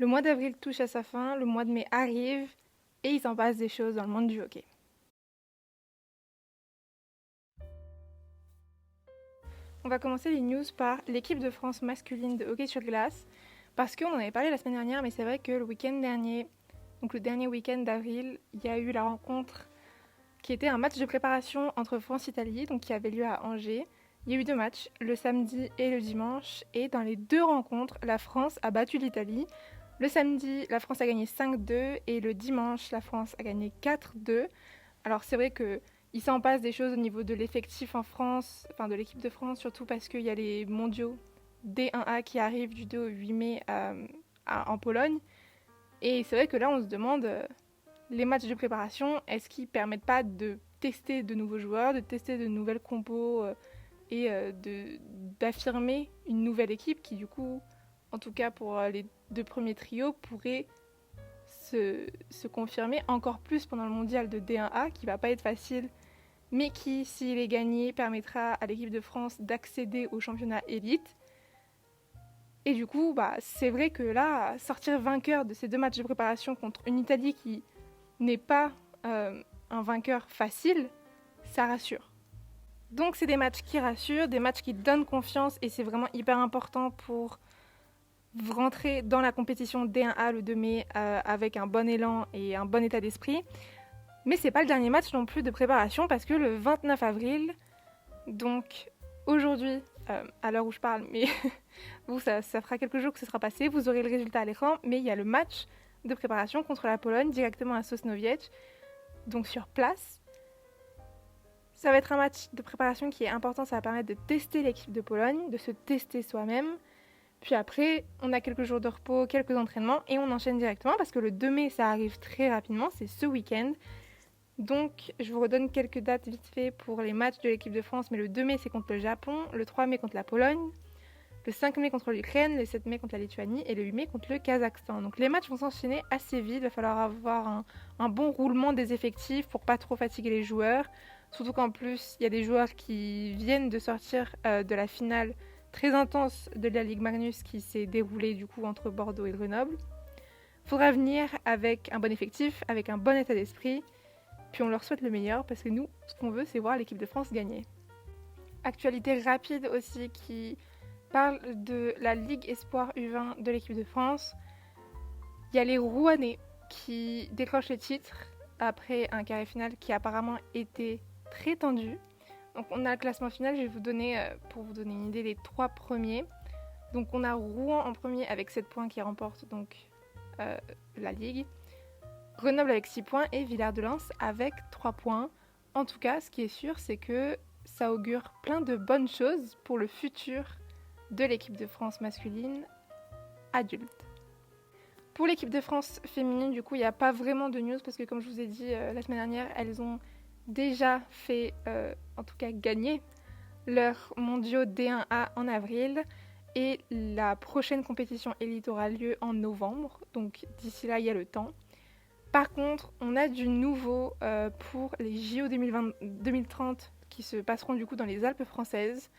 Le mois d'avril touche à sa fin, le mois de mai arrive et il s'en passe des choses dans le monde du hockey. On va commencer les news par l'équipe de France masculine de hockey sur glace, parce qu'on en avait parlé la semaine dernière, mais c'est vrai que le week-end dernier, donc le dernier week-end d'avril, il y a eu la rencontre qui était un match de préparation entre France et Italie, donc qui avait lieu à Angers. Il y a eu 2 matchs, le samedi et le dimanche, et dans les 2 rencontres, la France a battu l'Italie. Le samedi, la France a gagné 5-2, et le dimanche, la France a gagné 4-2. Alors c'est vrai qu'il s'en passe des choses au niveau de l'effectif en France, enfin de l'équipe de France, surtout parce qu'il y a les mondiaux D1A qui arrivent du 2 au 8 mai en Pologne. Et c'est vrai que là, on se demande, les matchs de préparation, est-ce qu'ils permettent pas de tester de nouveaux joueurs, de tester de nouvelles compos et d'affirmer une nouvelle équipe qui, du coup, en tout cas pour les 2 premiers trios, pourrait se confirmer encore plus pendant le mondial de D1A, qui va pas être facile, mais qui, s'il est gagné, permettra à l'équipe de France d'accéder au championnat élite. Et du coup, c'est vrai que là, sortir vainqueur de ces 2 matchs de préparation contre une Italie qui n'est pas un vainqueur facile, ça rassure. Donc c'est des matchs qui rassurent, des matchs qui donnent confiance, et c'est vraiment hyper important pour rentrer dans la compétition D1A le 2 mai avec un bon élan et un bon état d'esprit. Mais c'est pas le dernier match non plus de préparation, parce que le 29 avril, donc aujourd'hui, à l'heure où je parle, mais vous, ça fera quelques jours que ce sera passé, vous aurez le résultat à l'écran, mais il y a le match de préparation contre la Pologne directement à Sosnowiec, donc sur place. Ça va être un match de préparation qui est important, ça va permettre de tester l'équipe de Pologne, de se tester soi-même. Puis après, on a quelques jours de repos, quelques entraînements, et on enchaîne directement, parce que le 2 mai, ça arrive très rapidement, c'est ce week-end. Donc, je vous redonne quelques dates vite fait pour les matchs de l'équipe de France, mais le 2 mai, c'est contre le Japon, le 3 mai contre la Pologne, le 5 mai contre l'Ukraine, le 7 mai contre la Lituanie et le 8 mai contre le Kazakhstan. Donc les matchs vont s'enchaîner assez vite, il va falloir avoir un bon roulement des effectifs pour pas trop fatiguer les joueurs. Surtout qu'en plus, il y a des joueurs qui viennent de sortir de la finale très intense de la Ligue Magnus qui s'est déroulée du coup entre Bordeaux et Grenoble. Il faudra venir avec un bon effectif, avec un bon état d'esprit, puis on leur souhaite le meilleur parce que nous, ce qu'on veut, c'est voir l'équipe de France gagner. Actualité rapide aussi qui parle de la Ligue Espoir U20 de l'équipe de France. Il y a les Rouennais qui décrochent le titre après un carré final qui a apparemment été très tendu. Donc on a le classement final, je vais vous donner, pour vous donner une idée, les 3 premiers. Donc on a Rouen en premier avec 7 points qui remporte donc la Ligue. Grenoble avec 6 points et Villard-de-Lans avec 3 points. En tout cas, ce qui est sûr, c'est que ça augure plein de bonnes choses pour le futur de l'équipe de France masculine adulte. Pour l'équipe de France féminine, du coup, il n'y a pas vraiment de news parce que, comme je vous ai dit la semaine dernière, elles ont déjà fait, en tout cas gagner, leur mondiaux D1A en avril. Et la prochaine compétition élite aura lieu en novembre, donc d'ici là, il y a le temps. Par contre, on a du nouveau pour les JO 2030 qui se passeront du coup dans les Alpes françaises.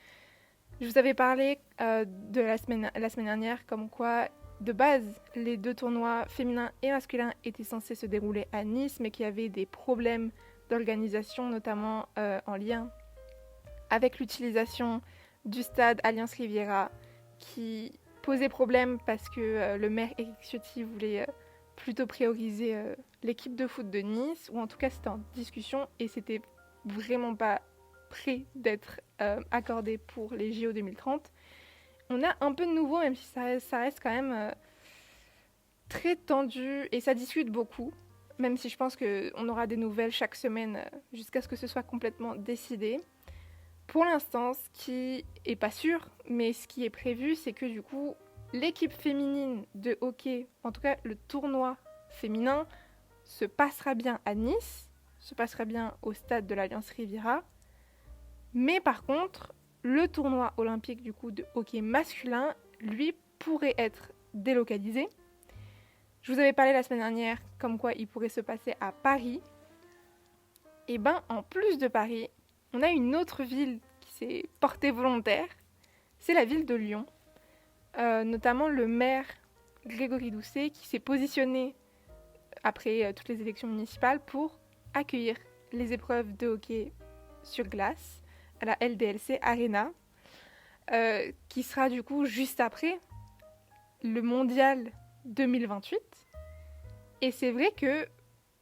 Je vous avais parlé de la semaine dernière comme quoi, de base, les 2 tournois féminins et masculins étaient censés se dérouler à Nice, mais qu'il y avait des problèmes d'organisation, notamment en lien avec l'utilisation du stade Alliance Riviera, qui posait problème parce que le maire Éric Ciotti voulait plutôt prioriser l'équipe de foot de Nice, ou en tout cas c'était en discussion et c'était vraiment pas prêt d'être accordé pour les JO 2030. On a un peu de nouveau, même si ça reste quand même très tendu et ça discute beaucoup, même si je pense qu'on aura des nouvelles chaque semaine jusqu'à ce que ce soit complètement décidé. Pour l'instant, ce qui est pas sûr, mais ce qui est prévu, c'est que du coup, l'équipe féminine de hockey, en tout cas le tournoi féminin, se passera bien à Nice, se passera bien au stade de l'Alliance Riviera. Mais par contre, le tournoi olympique du coup de hockey masculin, lui, pourrait être délocalisé. Je vous avais parlé la semaine dernière comme quoi il pourrait se passer à Paris. Et ben, en plus de Paris, on a une autre ville qui s'est portée volontaire, c'est la ville de Lyon. Notamment le maire Grégory Doucet, qui s'est positionné après toutes les élections municipales pour accueillir les épreuves de hockey sur glace à la LDLC Arena, qui sera du coup juste après le mondial 2028. Et c'est vrai que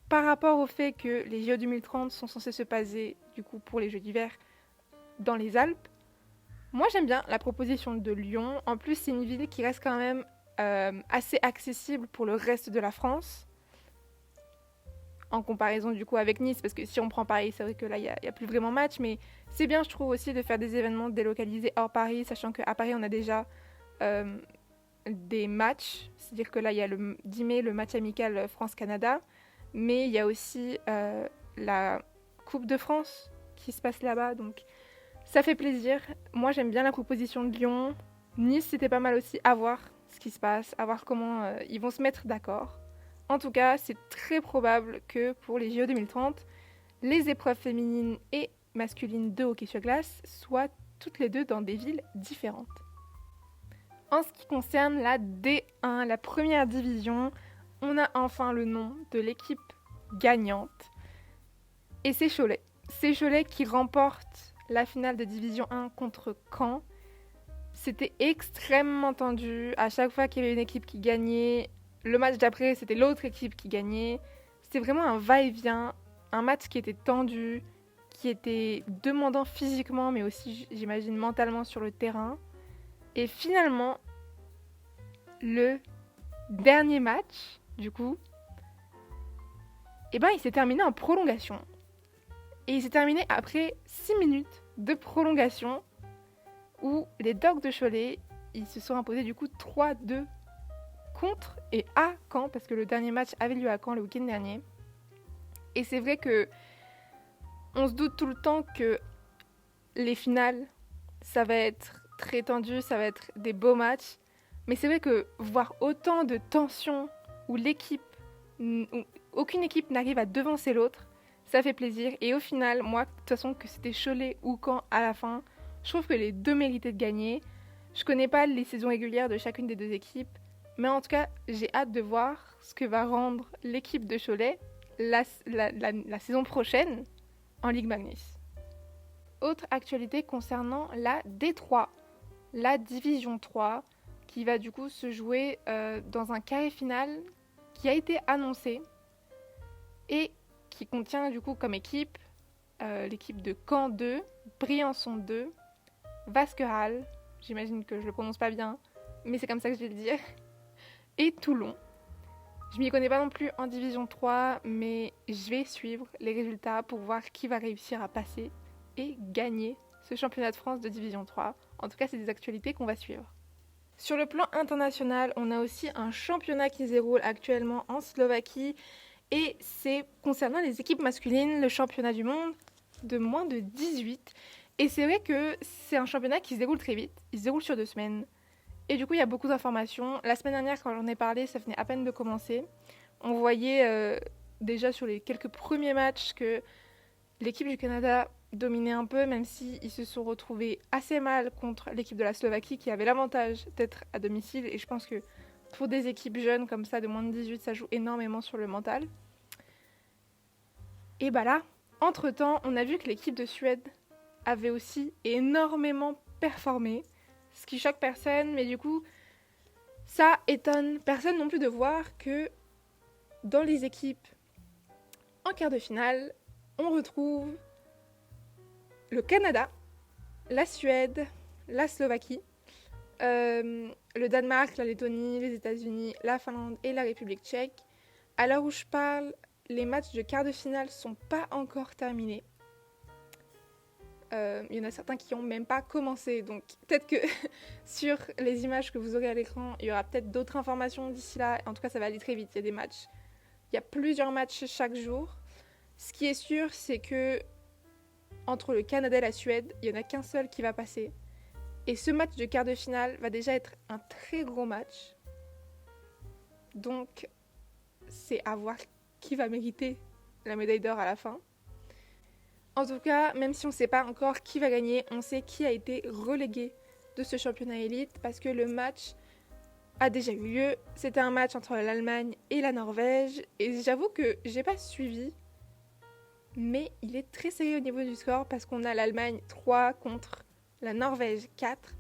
par rapport au fait que les JO 2030 sont censés se passer du coup pour les Jeux d'hiver dans les Alpes, moi j'aime bien la proposition de Lyon. En plus c'est une ville qui reste quand même assez accessible pour le reste de la France, en comparaison du coup avec Nice, parce que si on prend Paris, c'est vrai que là il y a plus vraiment match, mais c'est bien je trouve aussi de faire des événements délocalisés hors Paris, sachant qu'à Paris on a déjà des matchs, c'est-à-dire que là il y a le 10 mai le match amical France-Canada, mais il y a aussi la Coupe de France qui se passe là-bas, donc ça fait plaisir. Moi j'aime bien la proposition de Lyon. Nice c'était pas mal aussi, à voir ce qui se passe, à voir comment ils vont se mettre d'accord. En tout cas c'est très probable que pour les JO 2030, les épreuves féminines et masculines de hockey sur glace soient toutes les deux dans des villes différentes. En ce qui concerne la D1, la première division, on a enfin le nom de l'équipe gagnante. Et c'est Cholet. C'est Cholet qui remporte la finale de Division 1 contre Caen. C'était extrêmement tendu. À chaque fois qu'il y avait une équipe qui gagnait, le match d'après, c'était l'autre équipe qui gagnait. C'était vraiment un va-et-vient, un match qui était tendu, qui était demandant physiquement, mais aussi, j'imagine, mentalement sur le terrain. Et finalement, le dernier match, du coup, il s'est terminé en prolongation. Et il s'est terminé après 6 minutes de prolongation où les Dogs de Cholet, ils se sont imposés du coup 3-2 contre et à Caen, parce que le dernier match avait lieu à Caen le week-end dernier. Et c'est vrai que on se doute tout le temps que les finales, ça va être très tendu, ça va être des beaux matchs. Mais c'est vrai que voir autant de tension où aucune équipe n'arrive à devancer l'autre, ça fait plaisir. Et au final, moi, de toute façon, que c'était Cholet ou Caen à la fin, je trouve que les deux méritaient de gagner. Je connais pas les saisons régulières de chacune des deux équipes, mais en tout cas, j'ai hâte de voir ce que va rendre l'équipe de Cholet la saison prochaine en Ligue Magnus. Autre actualité concernant la D3, la Division 3, qui va du coup se jouer dans un carré final qui a été annoncé et qui contient du coup comme équipe l'équipe de Caen 2, Briançon 2, Vasquehal, j'imagine que je le prononce pas bien, mais c'est comme ça que je vais le dire, et Toulon. Je m'y connais pas non plus en Division 3, mais je vais suivre les résultats pour voir qui va réussir à passer et gagner ce championnat de France de Division 3. En tout cas, c'est des actualités qu'on va suivre. Sur le plan international, on a aussi un championnat qui se déroule actuellement en Slovaquie, et c'est concernant les équipes masculines, le championnat du monde de moins de 18. Et c'est vrai que c'est un championnat qui se déroule très vite, il se déroule sur 2 semaines. Et du coup, il y a beaucoup d'informations. La semaine dernière, quand j'en ai parlé, ça venait à peine de commencer. On voyait déjà sur les quelques premiers matchs que l'équipe du Canada dominait un peu, même s'ils se sont retrouvés assez mal contre l'équipe de la Slovaquie, qui avait l'avantage d'être à domicile. Et je pense que pour des équipes jeunes comme ça, de moins de 18, ça joue énormément sur le mental. Et bah là, entre-temps, on a vu que l'équipe de Suède avait aussi énormément performé, ce qui choque personne, mais du coup, ça étonne personne non plus de voir que dans les équipes en quart de finale, on retrouve le Canada, la Suède, la Slovaquie, le Danemark, la Lettonie, les États-Unis, la Finlande et la République tchèque. À l'heure où je parle, les matchs de quart de finale ne sont pas encore terminés. Il y en a certains qui n'ont même pas commencé, donc peut-être que sur les images que vous aurez à l'écran, il y aura peut-être d'autres informations d'ici là. En tout cas, ça va aller très vite, il y a des matchs. Il y a plusieurs matchs chaque jour. Ce qui est sûr, c'est que entre le Canada et la Suède, il n'y en a qu'un seul qui va passer. Et ce match de quart de finale va déjà être un très gros match. Donc, c'est à voir qui va mériter la médaille d'or à la fin. En tout cas, même si on ne sait pas encore qui va gagner, on sait qui a été relégué de ce championnat élite parce que le match a déjà eu lieu. C'était un match entre l'Allemagne et la Norvège. Et j'avoue que j'ai pas suivi. Mais il est très serré au niveau du score parce qu'on a l'Allemagne 3 contre la Norvège 4.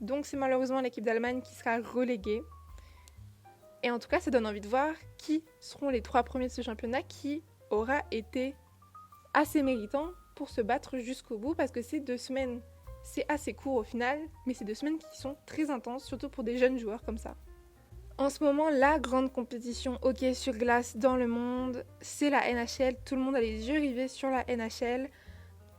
Donc c'est malheureusement l'équipe d'Allemagne qui sera reléguée. Et en tout cas, ça donne envie de voir qui seront les 3 premiers de ce championnat, qui aura été assez méritant pour se battre jusqu'au bout, parce que ces 2 semaines, c'est assez court au final, mais c'est 2 semaines qui sont très intenses, surtout pour des jeunes joueurs comme ça. En ce moment, la grande compétition hockey sur glace dans le monde, c'est la NHL. Tout le monde a les yeux rivés sur la NHL.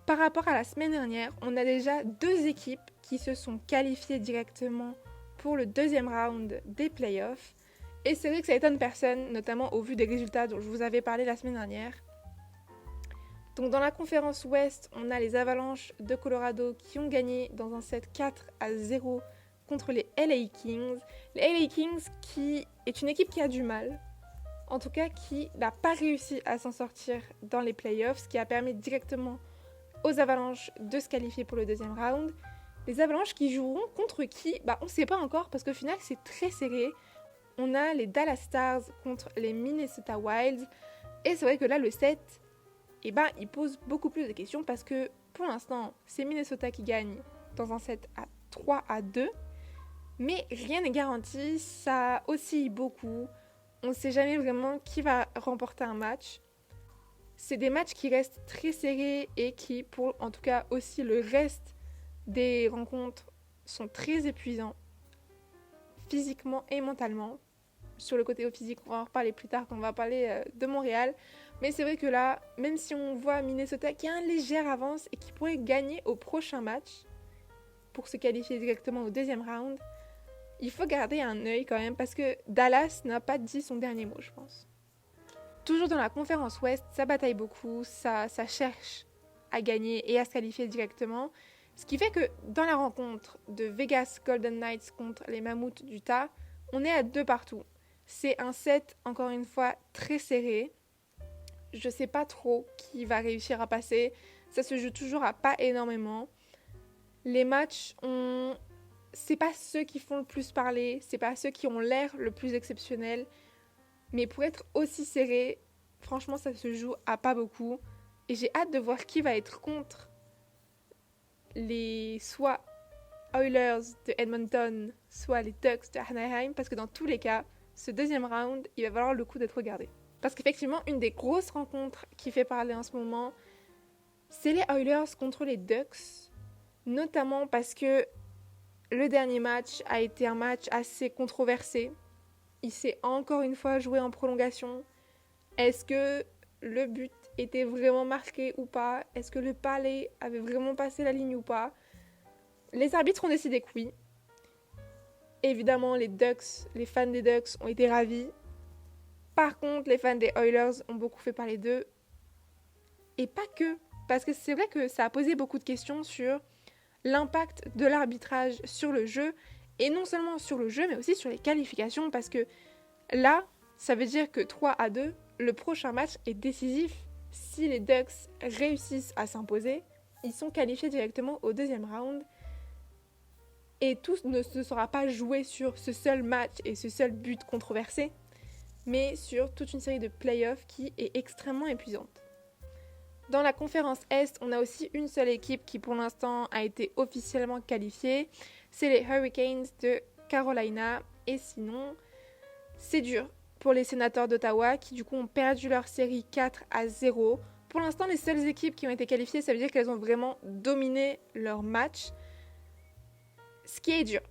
Par rapport à la semaine dernière, on a déjà 2 équipes qui se sont qualifiées directement pour le 2e round des playoffs. Et c'est vrai que ça étonne personne, notamment au vu des résultats dont je vous avais parlé la semaine dernière. Donc dans la conférence Ouest, on a les Avalanches de Colorado qui ont gagné dans un set 4-0 contre les LA Kings. Les LA Kings qui est une équipe qui a du mal, en tout cas qui n'a pas réussi à s'en sortir dans les playoffs, ce qui a permis directement aux Avalanches de se qualifier pour le 2e round. Les Avalanches qui joueront contre qui ? On ne sait pas encore parce qu'au final c'est très serré. On a les Dallas Stars contre les Minnesota Wild. Et c'est vrai que là, le set, il pose beaucoup plus de questions parce que pour l'instant, c'est Minnesota qui gagne dans un set à 3-2. Mais rien n'est garanti, ça oscille beaucoup. On ne sait jamais vraiment qui va remporter un match. C'est des matchs qui restent très serrés et qui, pour en tout cas aussi le reste des rencontres, sont très épuisants, physiquement et mentalement. Sur le côté physique, on va en reparler plus tard quand on va parler de Montréal. Mais c'est vrai que là, même si on voit Minnesota qui a une légère avance et qui pourrait gagner au prochain match pour se qualifier directement au 2e round, il faut garder un œil quand même parce que Dallas n'a pas dit son dernier mot, je pense. Toujours dans la conférence Ouest, ça bataille beaucoup, ça cherche à gagner et à se qualifier directement. Ce qui fait que dans la rencontre de Vegas Golden Knights contre les Mammouths d'Utah, on est à 2 partout. C'est un set, encore une fois, très serré. Je sais pas trop qui va réussir à passer. Ça se joue toujours à pas énormément. Les matchs, c'est pas ceux qui font le plus parler, c'est pas ceux qui ont l'air le plus exceptionnel. Mais pour être aussi serré, franchement, ça se joue à pas beaucoup. Et j'ai hâte de voir qui va être contre les soit Oilers de Edmonton, soit les Ducks de Anaheim, parce que dans tous les cas, ce 2e round, il va valoir le coup d'être regardé. Parce qu'effectivement, une des grosses rencontres qui fait parler en ce moment, c'est les Oilers contre les Ducks, notamment parce que le dernier match a été un match assez controversé. Il s'est encore une fois joué en prolongation. Est-ce que le but était vraiment marqué ou pas ? Est-ce que le palais avait vraiment passé la ligne ou pas ? Les arbitres ont décidé que oui. Évidemment, les fans des Ducks ont été ravis. Par contre, les fans des Oilers ont beaucoup fait parler d'eux. Et pas que. Parce que c'est vrai que ça a posé beaucoup de questions sur l'impact de l'arbitrage sur le jeu. Et non seulement sur le jeu, mais aussi sur les qualifications. Parce que là, ça veut dire que 3-2, le prochain match est décisif. Si les Ducks réussissent à s'imposer, ils sont qualifiés directement au 2e round. Et tout ne se sera pas joué sur ce seul match et ce seul but controversé, mais sur toute une série de playoffs qui est extrêmement épuisante. Dans la conférence Est, on a aussi une seule équipe qui pour l'instant a été officiellement qualifiée, c'est les Hurricanes de Carolina. Et sinon, c'est dur pour les Sénateurs d'Ottawa qui du coup ont perdu leur série 4-0. Pour l'instant, les seules équipes qui ont été qualifiées, ça veut dire qu'elles ont vraiment dominé leur match. Ce qui est dur,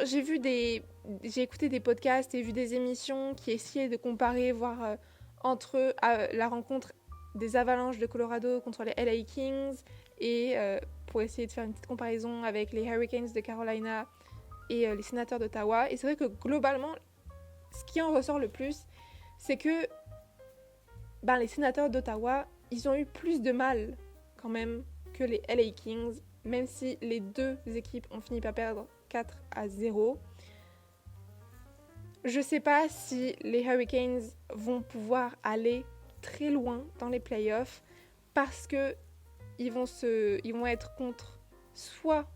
j'ai écouté des podcasts et vu des émissions qui essayaient de comparer, voir entre eux la rencontre des Avalanches de Colorado contre les LA Kings et pour essayer de faire une petite comparaison avec les Hurricanes de Carolina et les Sénateurs d'Ottawa. Et c'est vrai que globalement, ce qui en ressort le plus, c'est que les Sénateurs d'Ottawa, ils ont eu plus de mal quand même que les LA Kings, même si les 2 équipes ont fini par perdre 4-0. Je sais pas si les Hurricanes vont pouvoir aller très loin dans les playoffs parce que ils vont être contre soit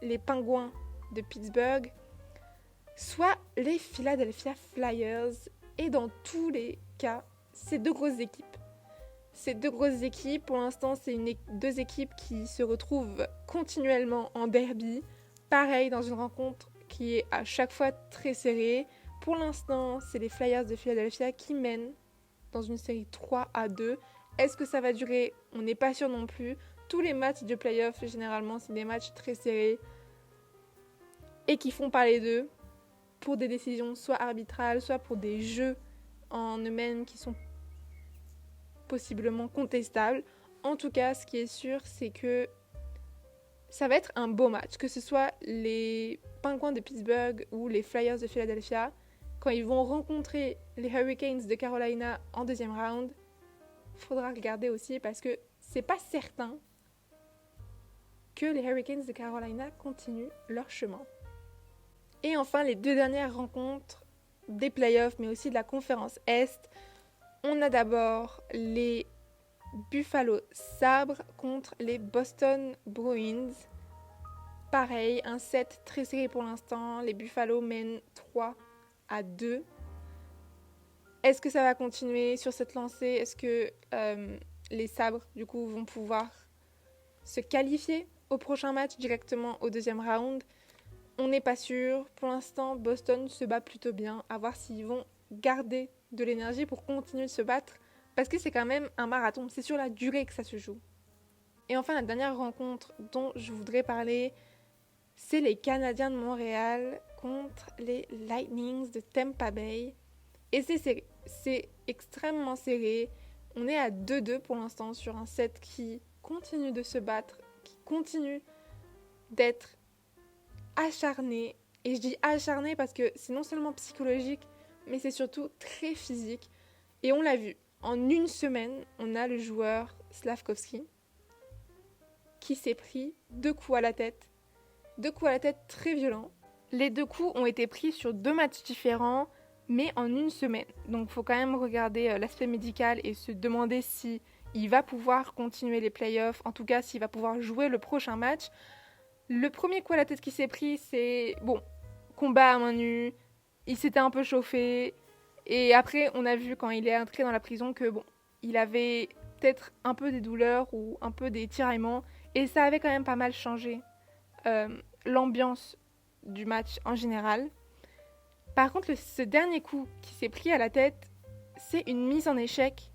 les Pingouins de Pittsburgh, soit les Philadelphia Flyers. Et dans tous les cas, c'est deux grosses équipes. Ces deux grosses équipes, pour l'instant, c'est deux équipes qui se retrouvent continuellement en derby. Pareil, dans une rencontre qui est à chaque fois très serrée. Pour l'instant, c'est les Flyers de Philadelphia qui mènent dans une série 3-2. Est-ce que ça va durer? On n'est pas sûr non plus. Tous les matchs de playoff, généralement, c'est des matchs très serrés et qui font parler d'eux pour des décisions soit arbitrales, soit pour des jeux en eux-mêmes qui sont possiblement contestables. En tout cas, ce qui est sûr, c'est que ça va être un beau match, que ce soit les Penguins de Pittsburgh ou les Flyers de Philadelphia. Quand ils vont rencontrer les Hurricanes de Carolina en deuxième round, il faudra regarder aussi parce que c'est pas certain que les Hurricanes de Carolina continuent leur chemin. Et enfin, les deux dernières rencontres des playoffs, mais aussi de la conférence Est. On a d'abord les Buffalo Sabres contre les Boston Bruins. Pareil, un set très serré pour l'instant. Les Buffalo mènent 3-2. Est-ce que ça va continuer sur cette lancée? Est-ce que les Sabres, du coup, vont pouvoir se qualifier au prochain match directement au deuxième round? On n'est pas sûr. Pour l'instant, Boston se bat plutôt bien. À voir s'ils vont garder de l'énergie pour continuer de se battre. Parce que c'est quand même un marathon. C'est sur la durée que ça se joue. Et enfin, la dernière rencontre dont je voudrais parler, c'est les Canadiens de Montréal contre les Lightnings de Tampa Bay. Et c'est serré. C'est extrêmement serré. On est à 2-2 pour l'instant sur un set qui continue de se battre, qui continue d'être acharné. Et je dis acharné parce que c'est non seulement psychologique, mais c'est surtout très physique. Et on l'a vu. En une semaine, on a le joueur Slafkovsky qui s'est pris 2 coups à la tête. 2 coups à la tête très violents. Les 2 coups ont été pris sur 2 matchs différents, mais en une semaine. Donc il faut quand même regarder l'aspect médical et se demander si il va pouvoir continuer les playoffs, en tout cas s'il va pouvoir jouer le prochain match. Le premier coup à la tête qui s'est pris, c'est combat à main nue, il s'était un peu chauffé, et après on a vu quand il est entré dans la prison que il avait peut-être un peu des douleurs ou un peu des tiraillements, et ça avait quand même pas mal changé l'ambiance du match en général. Par contre, ce dernier coup qui s'est pris à la tête, c'est une mise en échec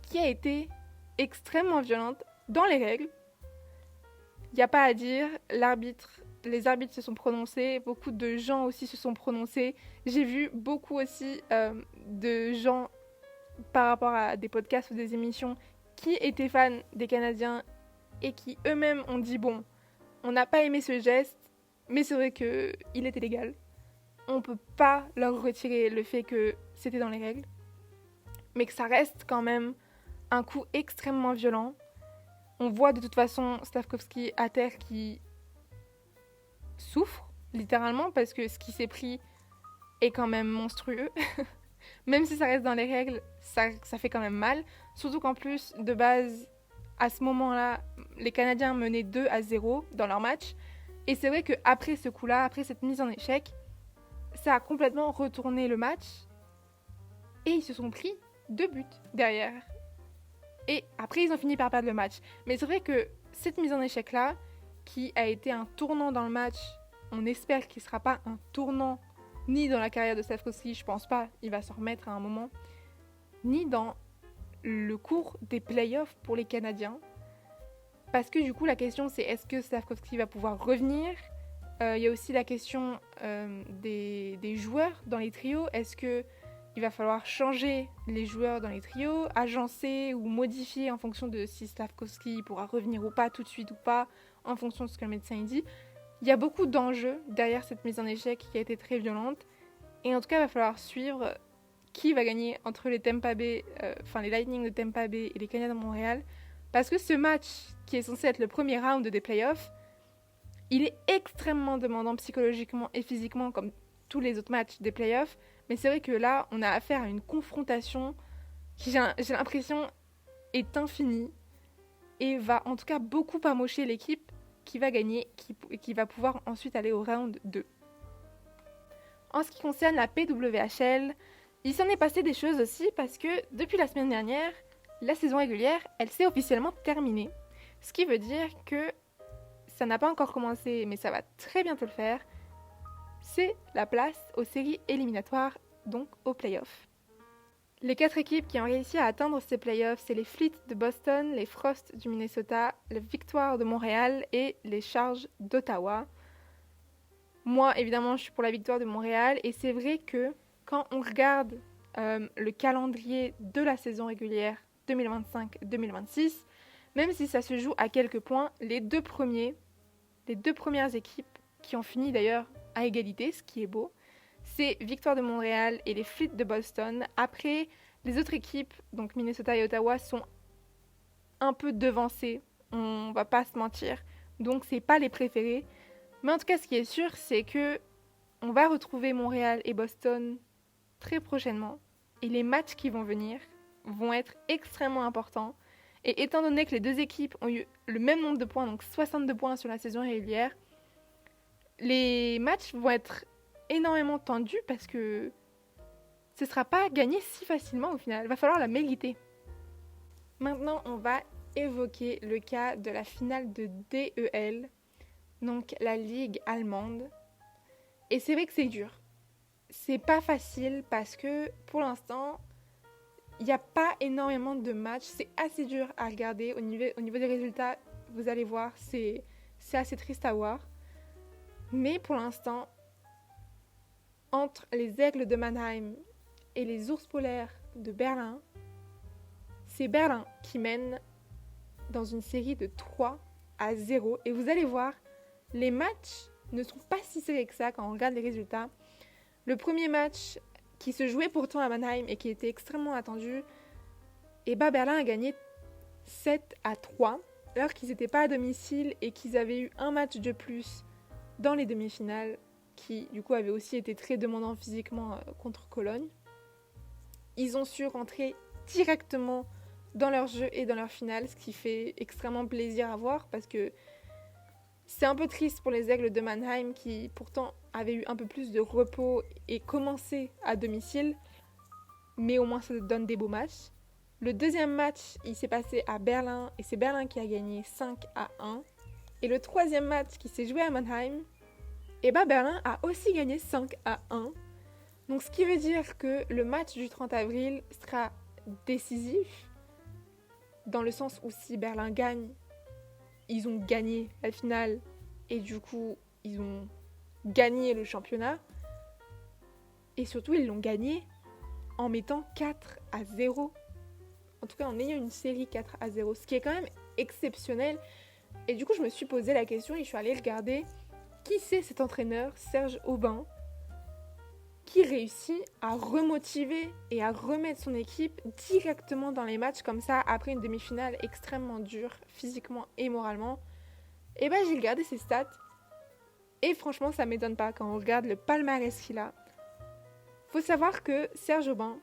qui a été extrêmement violente dans les règles. Il n'y a pas à dire, les arbitres se sont prononcés, beaucoup de gens aussi se sont prononcés. J'ai vu beaucoup aussi de gens par rapport à des podcasts ou des émissions qui étaient fans des Canadiens et qui eux-mêmes ont dit on n'a pas aimé ce geste, mais c'est vrai qu'il était légal. On ne peut pas leur retirer le fait que c'était dans les règles, mais que ça reste quand même un coup extrêmement violent. On voit de toute façon Slafkovsky à terre qui souffre, littéralement, parce que ce qui s'est pris est quand même monstrueux. Même si ça reste dans les règles, ça fait quand même mal. Surtout qu'en plus, de base, à ce moment-là, les Canadiens menaient 2-0 dans leur match. Et c'est vrai qu'après ce coup-là, après cette mise en échec, ça a complètement retourné le match. Et ils se sont pris 2 buts derrière. Et après, ils ont fini par perdre le match. Mais c'est vrai que cette mise en échec-là, qui a été un tournant dans le match, on espère qu'il ne sera pas un tournant ni dans la carrière de Slafkovsky, je pense pas, il va s'en remettre à un moment, ni dans le cours des playoffs pour les Canadiens. Parce que du coup, la question, c'est est-ce que Slafkovsky va pouvoir revenir ? Il y a aussi la question des joueurs dans les trios. Est-ce qu'il va falloir changer les joueurs dans les trios, agencer ou modifier en fonction de si Slafkovsky pourra revenir ou pas, tout de suite ou pas, en fonction de ce que le médecin dit. Il y a beaucoup d'enjeux derrière cette mise en échec qui a été très violente. Et en tout cas, il va falloir suivre qui va gagner entre les les Lightning de Tampa Bay et les Canadiens de Montréal. Parce que ce match, qui est censé être le premier round des playoffs, il est extrêmement demandant psychologiquement et physiquement comme tous les autres matchs des playoffs. Mais c'est vrai que là, on a affaire à une confrontation qui, j'ai l'impression, est infinie et va en tout cas beaucoup amocher l'équipe qui va gagner, qui va pouvoir ensuite aller au round 2. En ce qui concerne la PWHL, il s'en est passé des choses aussi parce que depuis la semaine dernière, la saison régulière, elle s'est officiellement terminée. Ce qui veut dire que ça n'a pas encore commencé, mais ça va très bientôt le faire. C'est la place aux séries éliminatoires, donc aux playoffs. Les 4 équipes qui ont réussi à atteindre ces playoffs, c'est les Fleets de Boston, les Frost du Minnesota, les Victoires de Montréal et les Charges d'Ottawa. Moi, évidemment, je suis pour la Victoire de Montréal et c'est vrai que quand on regarde le calendrier de la saison régulière 2025-2026, même si ça se joue à quelques points, les deux premières équipes qui ont fini d'ailleurs à égalité, ce qui est beau, c'est Victoire de Montréal et les Fleets de Boston. Après, les autres équipes, donc Minnesota et Ottawa, sont un peu devancées, on va pas se mentir, donc c'est pas les préférés. Mais en tout cas, ce qui est sûr, c'est que on va retrouver Montréal et Boston très prochainement. Et les matchs qui vont venir vont être extrêmement importants. Et étant donné que les deux équipes ont eu le même nombre de points, donc 62 points sur la saison régulière, les matchs vont être énormément tendus parce que ce ne sera pas gagné si facilement au final. Il va falloir la mériter. Maintenant, on va évoquer le cas de la finale de DEL, donc la ligue allemande. Et c'est vrai que c'est dur. C'est pas facile parce que pour l'instant, il n'y a pas énormément de matchs. C'est assez dur à regarder. Au niveau des résultats, vous allez voir, c'est assez triste à voir. Mais pour l'instant, entre les Aigles de Mannheim et les Ours polaires de Berlin, c'est Berlin qui mène dans une série de 3-0. Et vous allez voir, les matchs ne sont pas si serrés que ça quand on regarde les résultats. Le premier match qui se jouait pourtant à Mannheim et qui était extrêmement attendu, et Berlin a gagné 7-3, alors qu'ils n'étaient pas à domicile et qu'ils avaient eu un match de plus dans les demi-finales, qui du coup avaient aussi été très demandants physiquement contre Cologne. Ils ont su rentrer directement dans leur jeu et dans leur finale, ce qui fait extrêmement plaisir à voir parce que c'est un peu triste pour les Aigles de Mannheim qui pourtant avaient eu un peu plus de repos et commencé à domicile, mais au moins ça donne des beaux matchs. Le deuxième match, il s'est passé à Berlin et c'est Berlin qui a gagné 5-1. Et le troisième match qui s'est joué à Mannheim, et Berlin a aussi gagné 5-1. Donc ce qui veut dire que le match du 30 avril sera décisif, dans le sens où si Berlin gagne, ils ont gagné la finale et du coup, ils ont gagné le championnat. Et surtout, ils l'ont gagné en mettant 4-0. En tout cas, en ayant une série 4-0, ce qui est quand même exceptionnel. Et du coup, je me suis posé la question et je suis allée regarder qui c'est cet entraîneur, Serge Aubin, qui réussit à remotiver et à remettre son équipe directement dans les matchs comme ça, après une demi-finale extrêmement dure, physiquement et moralement. Et j'ai regardé ses stats, et franchement, ça m'étonne pas quand on regarde le palmarès qu'il a. Faut savoir que Serge Aubin,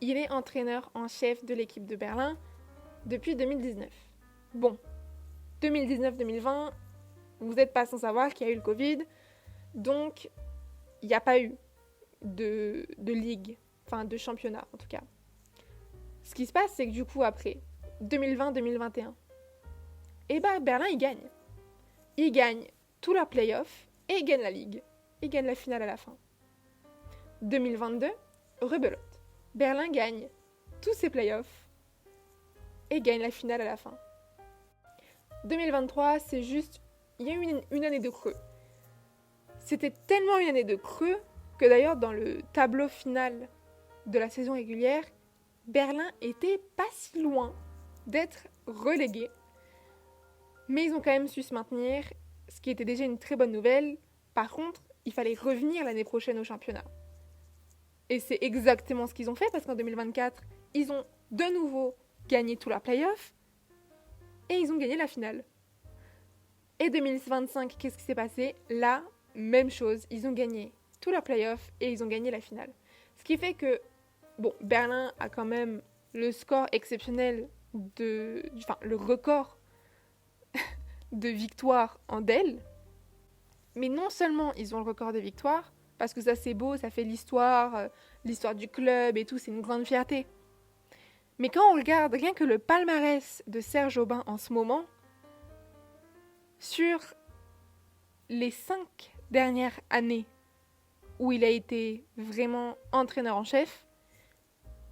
il est entraîneur en chef de l'équipe de Berlin depuis 2019. Bon, 2019-2020, vous n'êtes pas sans savoir qu'il y a eu le Covid, donc il n'y a pas eu de ligue, enfin de championnat en tout cas. Ce qui se passe, c'est que du coup après, 2020-2021, Berlin il gagne. Il gagne tous leurs playoffs et il gagne la ligue. Il gagne la finale à la fin. 2022, rebelote. Berlin gagne tous ses playoffs et gagne la finale à la fin. 2023, c'est juste, il y a eu une année de creux. C'était tellement une année de creux que d'ailleurs dans le tableau final de la saison régulière, Berlin était pas si loin d'être relégué. Mais ils ont quand même su se maintenir, ce qui était déjà une très bonne nouvelle. Par contre, il fallait revenir l'année prochaine au championnat. Et c'est exactement ce qu'ils ont fait parce qu'en 2024, ils ont de nouveau gagné tous leurs playoffs et ils ont gagné la finale. Et 2025, qu'est-ce qui s'est passé? Là, même chose, ils ont gagné tous leurs playoffs et ils ont gagné la finale. Ce qui fait que, Berlin a quand même le score exceptionnel le record de victoires en DEL. Mais non seulement ils ont le record de victoires, parce que ça c'est beau, ça fait l'histoire du club et tout, c'est une grande fierté. Mais quand on regarde rien que le palmarès de Serge Aubin en ce moment, sur les 5 dernières années où il a été vraiment entraîneur en chef,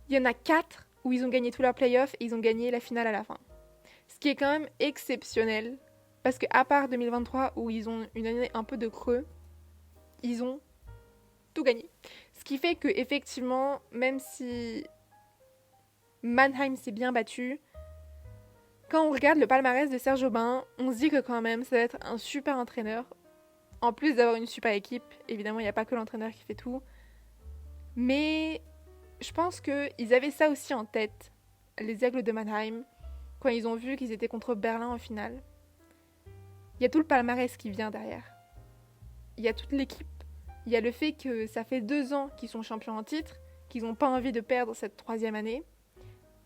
il y en a 4 où ils ont gagné tous leurs playoffs et ils ont gagné la finale à la fin. Ce qui est quand même exceptionnel, parce qu'à part 2023 où ils ont une année un peu de creux, ils ont tout gagné. Ce qui fait que effectivement, même si Mannheim s'est bien battu, quand on regarde le palmarès de Serge Aubin, on se dit que quand même ça va être un super entraîneur. En plus d'avoir une super équipe, évidemment il n'y a pas que l'entraîneur qui fait tout. Mais je pense qu'ils avaient ça aussi en tête, les Aigles de Mannheim, quand ils ont vu qu'ils étaient contre Berlin en finale. Il y a tout le palmarès qui vient derrière. Il y a toute l'équipe. Il y a le fait que ça fait 2 ans qu'ils sont champions en titre, qu'ils n'ont pas envie de perdre cette 3e année,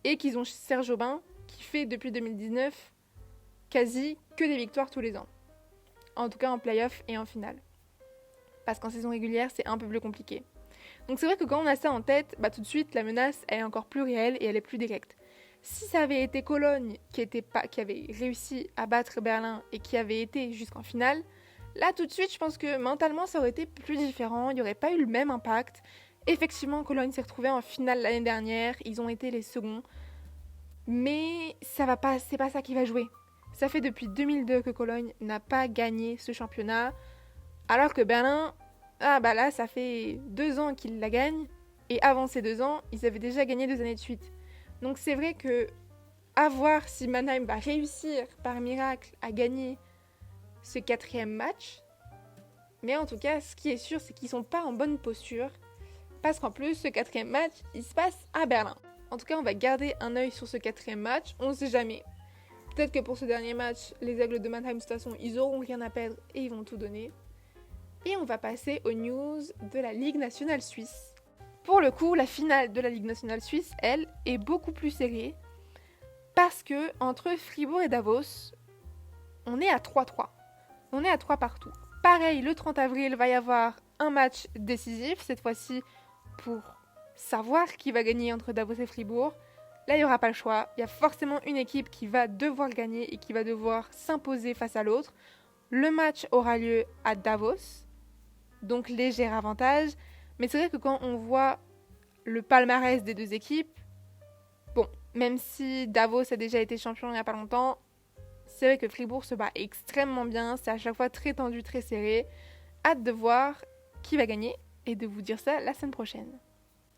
et qu'ils ont Serge Aubin qui fait depuis 2019 quasi que des victoires tous les ans. En tout cas en play-off et en finale. Parce qu'en saison régulière, c'est un peu plus compliqué. Donc c'est vrai que quand on a ça en tête, tout de suite, la menace elle est encore plus réelle et elle est plus directe. Si ça avait été Cologne qui avait réussi à battre Berlin et qui avait été jusqu'en finale, là tout de suite, je pense que mentalement, ça aurait été plus différent, il n'y aurait pas eu le même impact. Effectivement, Cologne s'est retrouvé en finale l'année dernière, ils ont été les seconds. Mais c'est pas ça qui va jouer. Ça fait depuis 2002 que Cologne n'a pas gagné ce championnat, alors que Berlin, là, ça fait 2 ans qu'ils la gagnent, et avant ces 2 ans, ils avaient déjà gagné 2 années de suite. Donc c'est vrai que, à voir si Mannheim va réussir par miracle à gagner ce 4e match, mais en tout cas, ce qui est sûr, c'est qu'ils sont pas en bonne posture, parce qu'en plus, ce 4e match, il se passe à Berlin. En tout cas, on va garder un œil sur ce 4e match, on sait jamais. Peut-être que pour ce dernier match, les Aigles de Mannheim, de toute façon, ils auront rien à perdre et ils vont tout donner. Et on va passer aux news de la Ligue nationale suisse. Pour le coup, la finale de la Ligue nationale suisse, elle, est beaucoup plus serrée, parce que entre Fribourg et Davos, on est à 3-3. On est à 3 partout. Pareil, le 30 avril, va y avoir un match décisif, cette fois-ci pour savoir qui va gagner entre Davos et Fribourg. Là, il n'y aura pas le choix. Il y a forcément une équipe qui va devoir gagner et qui va devoir s'imposer face à l'autre. Le match aura lieu à Davos, donc léger avantage. Mais c'est vrai que quand on voit le palmarès des 2 équipes, même si Davos a déjà été champion il n'y a pas longtemps, c'est vrai que Fribourg se bat extrêmement bien. C'est à chaque fois très tendu, très serré. Hâte de voir qui va gagner et de vous dire ça la semaine prochaine.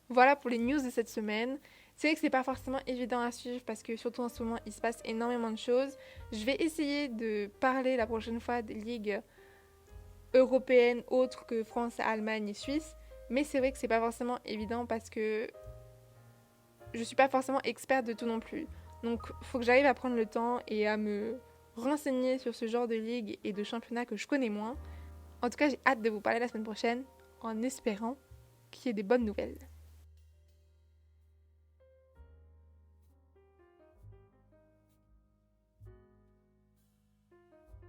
Voilà pour les news de cette semaine. C'est vrai que c'est pas forcément évident à suivre parce que surtout en ce moment il se passe énormément de choses. Je vais essayer de parler la prochaine fois des ligues européennes autres que France, Allemagne et Suisse. Mais c'est vrai que c'est pas forcément évident parce que je suis pas forcément experte de tout non plus. Donc faut que j'arrive à prendre le temps et à me renseigner sur ce genre de ligue et de championnat que je connais moins. En tout cas, j'ai hâte de vous parler la semaine prochaine en espérant qu'il y ait des bonnes nouvelles.